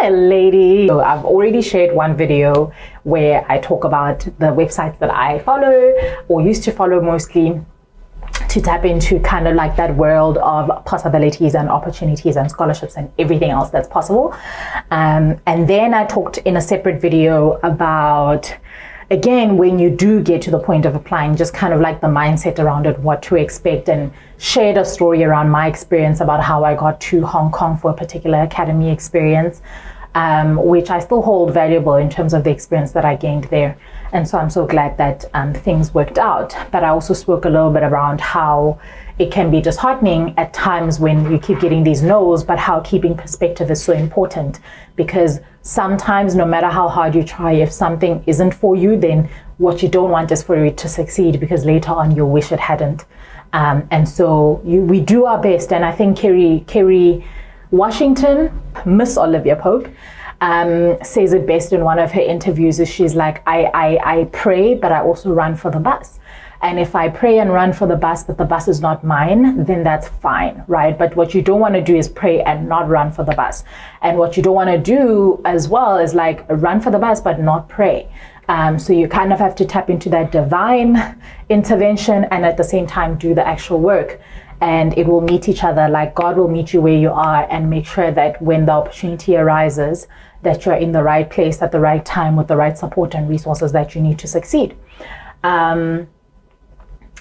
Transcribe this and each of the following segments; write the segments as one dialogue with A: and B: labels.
A: Hi lady. So I've already shared one video where I talk about the websites that I follow or used to follow mostly to tap into kind of like that world of possibilities and opportunities and scholarships and everything else that's possible. And then I talked in a separate video about, again, when you do get to the point of applying, just kind of like the mindset around it, what to expect, and shared a story around my experience about how I got to Hong Kong for a particular academy experience, which I still hold valuable in terms of the experience that I gained there. And so I'm so glad that things worked out. But I also spoke a little bit around how it can be disheartening at times when you keep getting these no's, but how keeping perspective is so important, because sometimes no matter how hard you try, if something isn't for you, then what you don't want is for it to succeed, because later on you'll wish it hadn't. And so we do our best. And I think Kerry Washington, Miss Olivia Pope, says it best in one of her interviews. Is she's like, I pray, but I also run for the bus. And if I pray and run for the bus, but the bus is not mine, then that's fine, right? But what you don't want to do is pray and not run for the bus. And what you don't want to do as well is like run for the bus, but not pray. So you kind of have to tap into that divine intervention and at the same time do the actual work. And it will meet each other. Like God will meet you where you are and make sure that when the opportunity arises, that you're in the right place at the right time with the right support and resources that you need to succeed.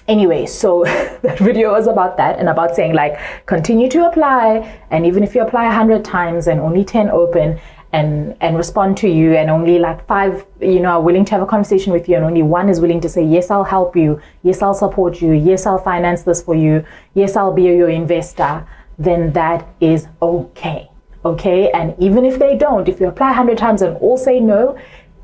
A: Anyway, so that video was about that, and about saying like, continue to apply. And even if you apply 100 times and only 10 open and respond to you, and only like 5, are willing to have a conversation with you, and only 1 is willing to say, yes, I'll help you. Yes, I'll support you. Yes, I'll finance this for you. Yes, I'll be your investor. Then that is okay. Okay. And even if they don't, if you apply 100 times and all say no,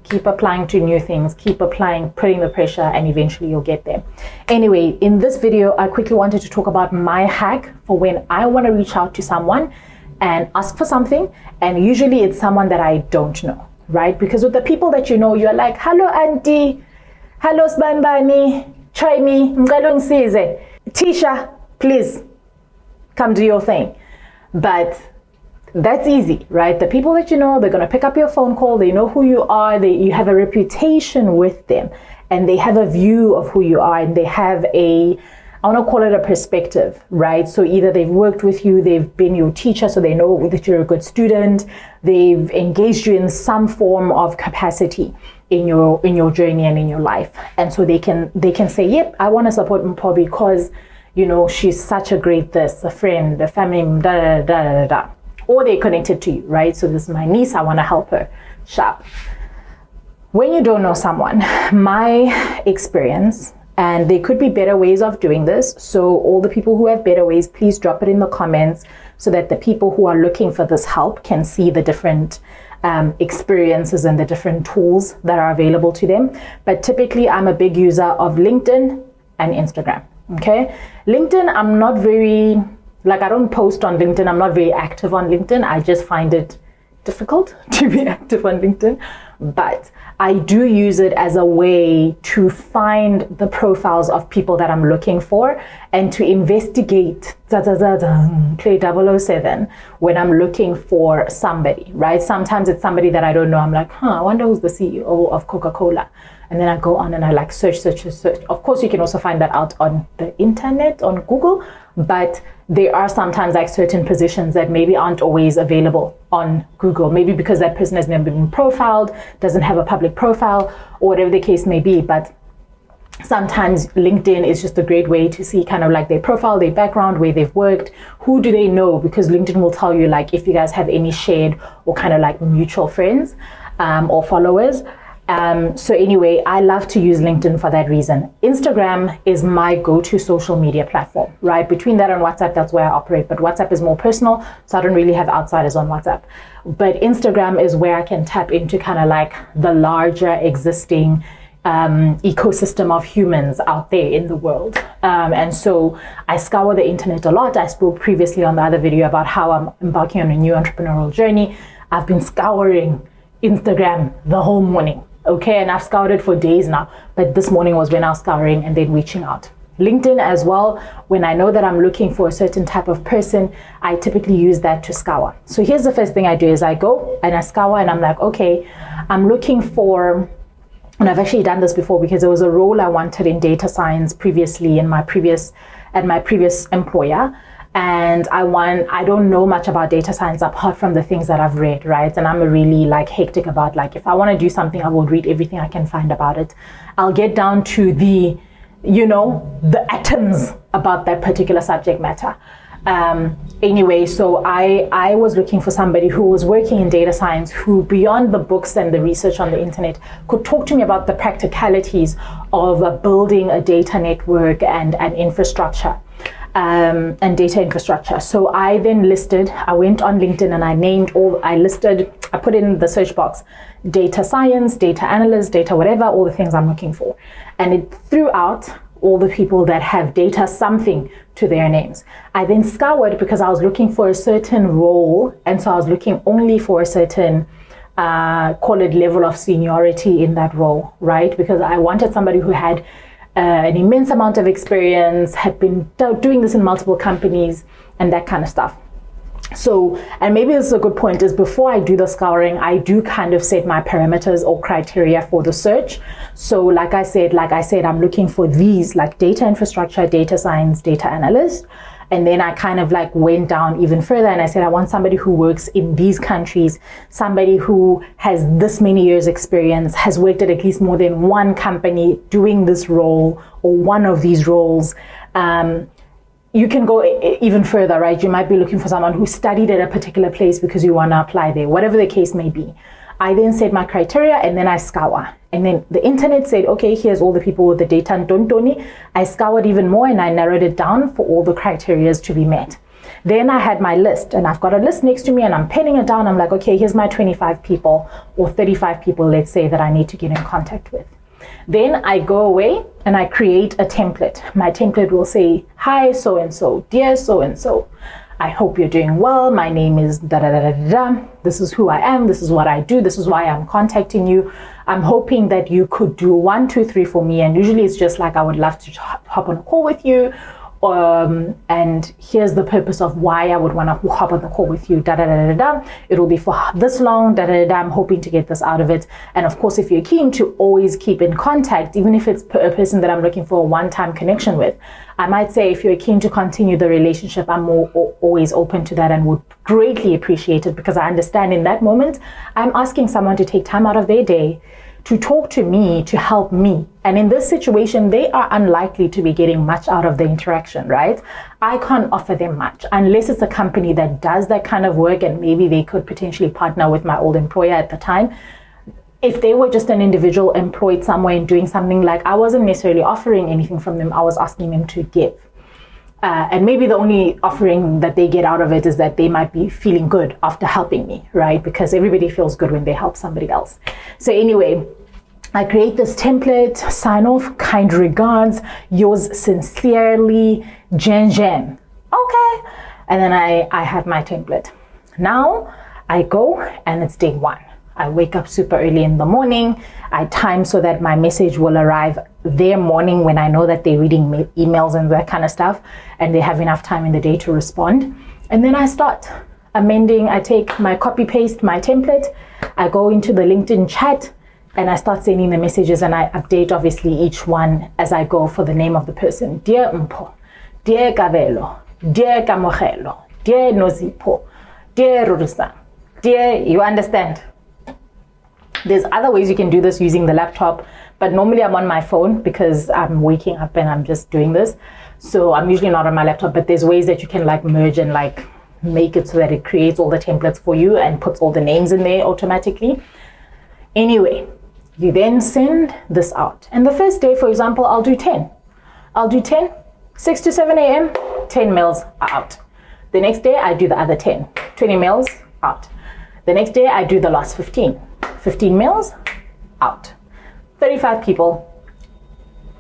A: keep applying to new things, keep applying, putting the pressure, and eventually you'll get there. Anyway, in this video, I quickly wanted to talk about my hack for when I want to reach out to someone and ask for something. And usually it's someone that I don't know, right? Because with the people that you know, you're like, hello, auntie. Hello, Sbanbani. Try me. Tisha, please come do your thing. But that's easy, right? The people that you know, they're going to pick up your phone call. They know who you are. You have a reputation with them, and they have a view of who you are, and they have I want to call it a perspective, right? So either they've worked with you, they've been your teacher, so they know that you're a good student. They've engaged you in some form of capacity in your journey and in your life. And so they can say, yep, I want to support Mpho because, she's such a great this, a friend, a family, da da da da da. Or they're connected to you, right? So this is my niece, I want to help her. Sharp. When you don't know someone, my experience, and there could be better ways of doing this, so all the people who have better ways, please drop it in the comments so that the people who are looking for this help can see the different experiences and the different tools that are available to them. But typically, I'm a big user of LinkedIn and Instagram, okay? LinkedIn, I'm not very... I don't post on LinkedIn. I'm not very active on LinkedIn. I just find it difficult to be active on LinkedIn. But I do use it as a way to find the profiles of people that I'm looking for and to investigate, play 007 when I'm looking for somebody, right? Sometimes it's somebody that I don't know. I'm like, I wonder who's the CEO of Coca-Cola. And then I go on and I search. Of course, you can also find that out on the internet, on Google, but there are sometimes certain positions that maybe aren't always available on Google, maybe because that person has never been profiled, doesn't have a public profile, or whatever the case may be. But sometimes LinkedIn is just a great way to see kind of like their profile, their background, where they've worked, who do they know, because LinkedIn will tell you like if you guys have any shared or kind of like mutual friends or followers. So anyway, I love to use LinkedIn for that reason. Instagram is my go-to social media platform, right? Between that and WhatsApp, that's where I operate. But WhatsApp is more personal, so I don't really have outsiders on WhatsApp. But Instagram is where I can tap into kind of like the larger existing ecosystem of humans out there in the world. And so I scour the internet a lot. I spoke previously on the other video about how I'm embarking on a new entrepreneurial journey. I've been scouring Instagram the whole morning. Okay, and I've scoured it for days now, but this morning was when I was scouring and then reaching out. LinkedIn as well, when I know that I'm looking for a certain type of person, I typically use that to scour. So here's the first thing I do is I go and I scour and I'm like, okay, I'm looking for, and I've actually done this before because there was a role I wanted in data science previously at my previous employer. And I don't know much about data science apart from the things that I've read, right? And I'm really like hectic about, like, if I want to do something, I will read everything I can find about it. I'll get down to the atoms about that particular subject matter. Anyway, so I was looking for somebody who was working in data science, who beyond the books and the research on the internet could talk to me about the practicalities of building a data network and infrastructure. And data infrastructure. So I went on LinkedIn and I put in the search box, data science, data analyst, data whatever, all the things I'm looking for. And it threw out all the people that have data something to their names. I then scoured because I was looking for a certain role. And so I was looking only for a certain call it level of seniority in that role, right? Because I wanted somebody who had an immense amount of experience, had been doing this in multiple companies and that kind of stuff. So, and maybe this is a good point, is before I do the scouring, I do kind of set my parameters or criteria for the search. So like I said, I'm looking for these, like data infrastructure, data science, data analyst. And then I kind of like went down even further and I said, I want somebody who works in these countries, somebody who has this many years experience, has worked at least more than one company doing this role or one of these roles. You can go even further, right? You might be looking for someone who studied at a particular place because you want to apply there, whatever the case may be. I then set my criteria and then I scour. And then the internet said, okay, here's all the people with the data and Ntontoni. I scoured even more and I narrowed it down for all the criteria to be met. Then I had my list and I've got a list next to me and I'm penning it down. I'm like, okay, here's my 25 people or 35 people, let's say, that I need to get in contact with. Then I go away and I create a template. My template will say, hi, so-and-so, dear so-and-so. I hope you're doing well. My name is da-da-da-da-da. This is who I am. This is what I do. This is why I'm contacting you. I'm hoping that you could do 1, 2, 3 for me. And usually it's just like, I would love to hop on a call with you. And here's the purpose of why I would want to hop on the call with you, da-da-da-da-da. It will be for this long, da-da-da-da. I'm hoping to get this out of it. And of course, if you're keen to always keep in contact, even if it's a person that I'm looking for a one-time connection with, I might say, if you're keen to continue the relationship, I'm always open to that and would greatly appreciate it, because I understand in that moment, I'm asking someone to take time out of their day to talk to me, to help me. And in this situation, they are unlikely to be getting much out of the interaction, right? I can't offer them much unless it's a company that does that kind of work, and maybe they could potentially partner with my old employer at the time. If they were just an individual employed somewhere and doing something, like, I wasn't necessarily offering anything from them, I was asking them to give. And maybe the only offering that they get out of it is that they might be feeling good after helping me, right? Because everybody feels good when they help somebody else. So anyway, I create this template, sign off, kind regards, yours sincerely, Jen Jen. Okay. And then I have my template. Now I go and it's day 1. I wake up super early in the morning. I time so that my message will arrive their morning when I know that they're reading emails and that kind of stuff, and they have enough time in the day to respond. And then I start amending. I take my copy paste, my template, I go into the LinkedIn chat and I start sending the messages, and I update obviously each one as I go for the name of the person. Dear Mpho, dear Kabelo, dear Kamogelo, dear Nozipho, dear Rurusa, dear, you understand? There's other ways you can do this using the laptop, but normally I'm on my phone because I'm waking up and I'm just doing this. So I'm usually not on my laptop, but there's ways that you can like merge and like make it so that it creates all the templates for you and puts all the names in there automatically. Anyway, you then send this out. And the first day, for example, I'll do 10. 6 to 7 a.m., 10 mails are out. The next day, I do the other 10. 20 mails out. The next day, I do the last 15. 15 mails out. 35 people,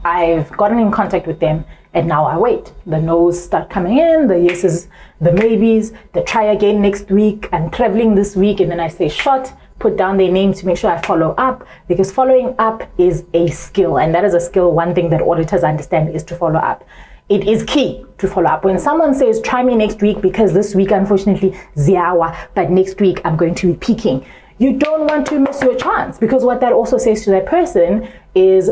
A: I've gotten in contact with them, and now I wait. The no's start coming in, the yeses, the maybes, the try again next week, I'm traveling this week, and then I say shot, put down their name to make sure I follow up, because following up is a skill, and that is a skill. One thing that auditors understand is to follow up. It is key to follow up. When someone says, try me next week, because this week, unfortunately, ziawa, but next week I'm going to be peaking. You don't want to miss your chance, because what that also says to that person is,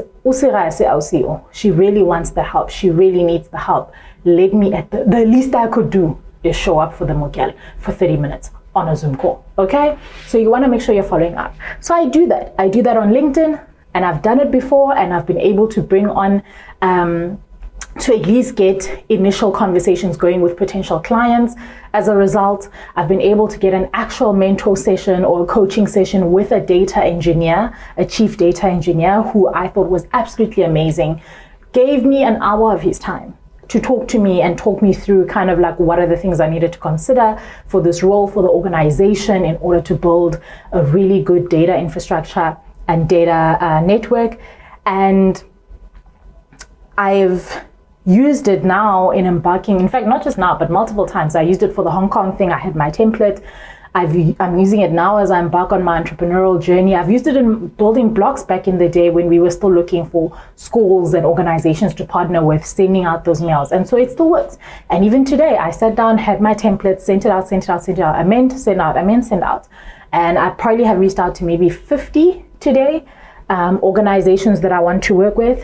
A: she really wants the help. She really needs the help. Let me, at the least I could do is show up for the Mokel for 30 minutes on a Zoom call, okay? So you want to make sure you're following up. So I do that. I do that on LinkedIn, and I've done it before, and I've been able to bring on, to at least get initial conversations going with potential clients. As a result, I've been able to get an actual mentor session or a coaching session with a data engineer, a chief data engineer, who I thought was absolutely amazing. Gave me an hour of his time to talk to me and talk me through kind of like what are the things I needed to consider for this role, for the organization, in order to build a really good data infrastructure and data network. And I've used it now in embarking, in fact, not just now, but multiple times. I used it for the Hong Kong thing. I had my template. I'm using it now as I embark on my entrepreneurial journey. I've used it in building blocks back in the day when we were still looking for schools and organizations to partner with, sending out those mails. And so it still works. And even today, I sat down, had my template, sent it out. I meant send out. And I probably have reached out to maybe 50 today, organizations that I want to work with,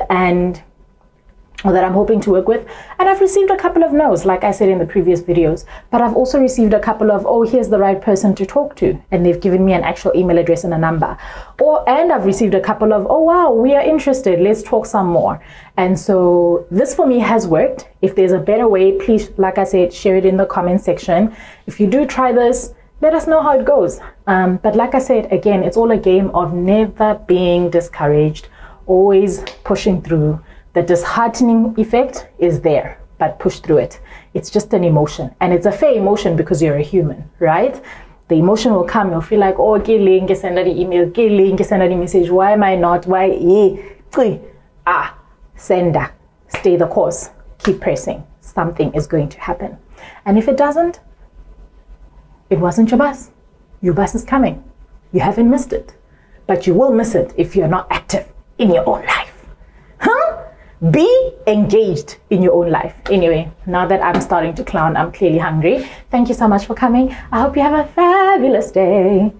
A: or that I'm hoping to work with. And I've received a couple of no's, like I said in the previous videos, but I've also received a couple of, oh, here's the right person to talk to. And they've given me an actual email address and a number. And I've received a couple of, oh, wow, we are interested. Let's talk some more. And so this for me has worked. If there's a better way, please, like I said, share it in the comment section. If you do try this, let us know how it goes. But like I said, again, it's all a game of never being discouraged, always pushing through. The disheartening effect is there, but push through it. It's just an emotion, and it's a fair emotion because you're a human, right? The emotion will come. You'll feel like, oh, send an email, send a message. Why am I not? Why? Sender. Stay the course. Keep pressing. Something is going to happen. And if it doesn't, it wasn't your bus. Your bus is coming. You haven't missed it, but you will miss it if you're not active in your own life. Be engaged in your own life. Anyway, now that I'm starting to clown, I'm clearly hungry. Thank you so much for coming. I hope you have a fabulous day.